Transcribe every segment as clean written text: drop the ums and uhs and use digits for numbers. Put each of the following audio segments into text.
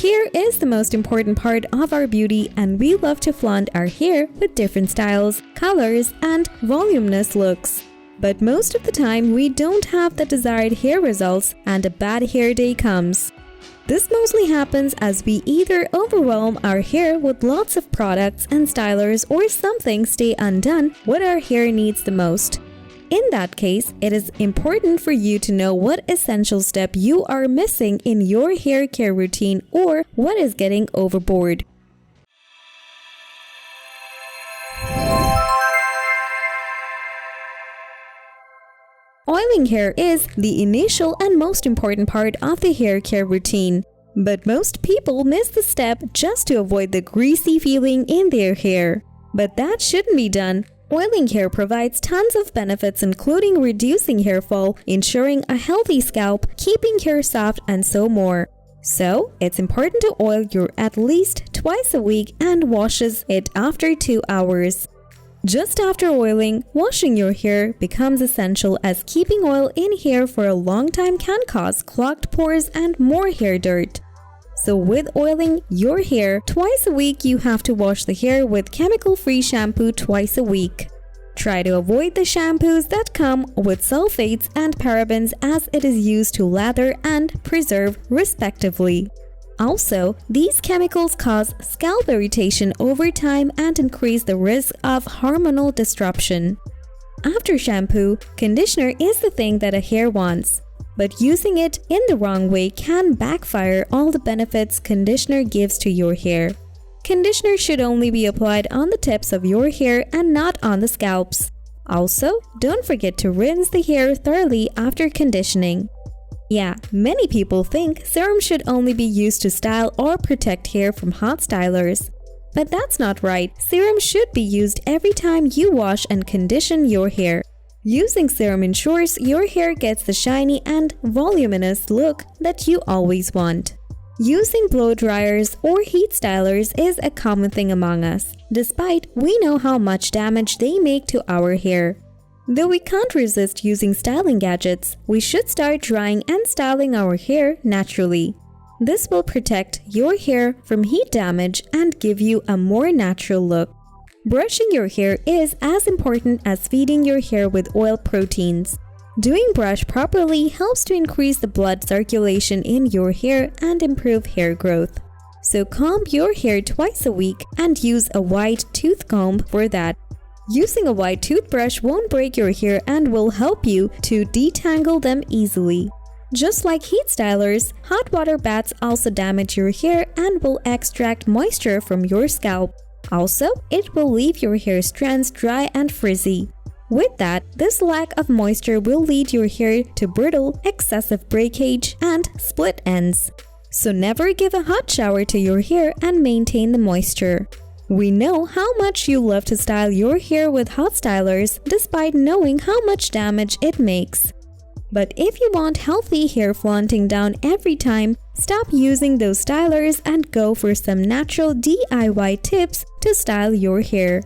Hair is the most important part of our beauty, and we love to flaunt our hair with different styles, colors, and voluminous looks. But most of the time, we don't have the desired hair results and a bad hair day comes. This mostly happens as we either overwhelm our hair with lots of products and stylers, or something stay undone what our hair needs the most. In that case, it is important for you to know what essential step you are missing in your hair care routine or what is getting overboard. Oiling hair is the initial and most important part of the hair care routine. But most people miss the step just to avoid the greasy feeling in their hair. But that shouldn't be done. Oiling hair provides tons of benefits, including reducing hair fall, ensuring a healthy scalp, keeping hair soft, and so more. So, it's important to oil your at least twice a week and washes it after 2 hours. Just after oiling, washing your hair becomes essential, as keeping oil in hair for a long time can cause clogged pores and more hair dirt. So with oiling your hair twice a week, you have to wash the hair with chemical-free shampoo twice a week. Try to avoid the shampoos that come with sulfates and parabens, as it is used to lather and preserve respectively. Also, these chemicals cause scalp irritation over time and increase the risk of hormonal disruption. After shampoo, conditioner is the thing that a hair wants. But using it in the wrong way can backfire all the benefits conditioner gives to your hair. Conditioner should only be applied on the tips of your hair and not on the scalps. Also, don't forget to rinse the hair thoroughly after conditioning. Yeah, many people think serum should only be used to style or protect hair from hot stylers. But that's not right. Serum should be used every time you wash and condition your hair. Using serum ensures your hair gets the shiny and voluminous look that you always want. Using blow dryers or heat stylers is a common thing among us, despite we know how much damage they make to our hair. Though we can't resist using styling gadgets, we should start drying and styling our hair naturally. This will protect your hair from heat damage and give you a more natural look. Brushing your hair is as important as feeding your hair with oil proteins. Doing brush properly helps to increase the blood circulation in your hair and improve hair growth. So comb your hair twice a week and use a wide tooth comb for that. Using a wide toothbrush won't break your hair and will help you to detangle them easily. Just like heat stylers, hot water baths also damage your hair and will extract moisture from your scalp. Also, it will leave your hair strands dry and frizzy. With that, this lack of moisture will lead your hair to brittle, excessive breakage, and split ends. So never give a hot shower to your hair and maintain the moisture. We know how much you love to style your hair with hot stylers, despite knowing how much damage it makes. But if you want healthy hair flaunting down every time, stop using those stylers and go for some natural DIY tips to style your hair.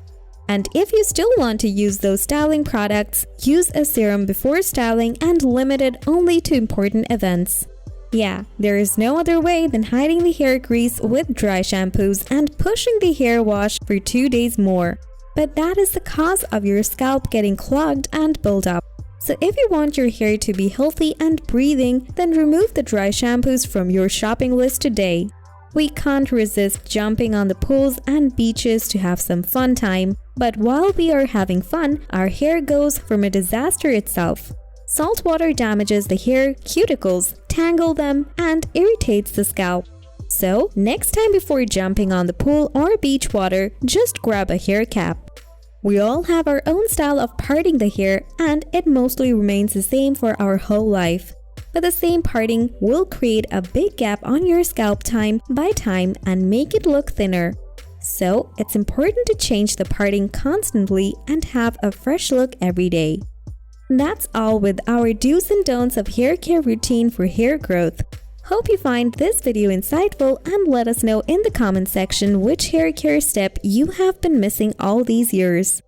And if you still want to use those styling products, use a serum before styling and limit it only to important events. Yeah, there is no other way than hiding the hair grease with dry shampoos and pushing the hair wash for 2 days more. But that is the cause of your scalp getting clogged and built up. So if you want your hair to be healthy and breathing, then remove the dry shampoos from your shopping list today. We can't resist jumping on the pools and beaches to have some fun time, but while we are having fun, our hair goes from a disaster itself. Salt water damages the hair cuticles, tangles them, and irritates the scalp. So, next time before jumping on the pool or beach water, just grab a hair cap. We all have our own style of parting the hair, and it mostly remains the same for our whole life. But the same parting will create a big gap on your scalp time by time and make it look thinner. So, it's important to change the parting constantly and have a fresh look every day. That's all with our do's and don'ts of hair care routine for hair growth. Hope you find this video insightful and let us know in the comment section which hair care step you have been missing all these years.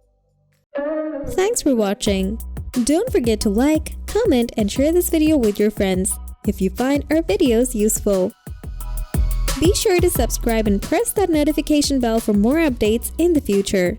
Thanks for watching. Don't forget to like, comment, and share this video with your friends if you find our videos useful. Be sure to subscribe and press that notification bell for more updates in the future.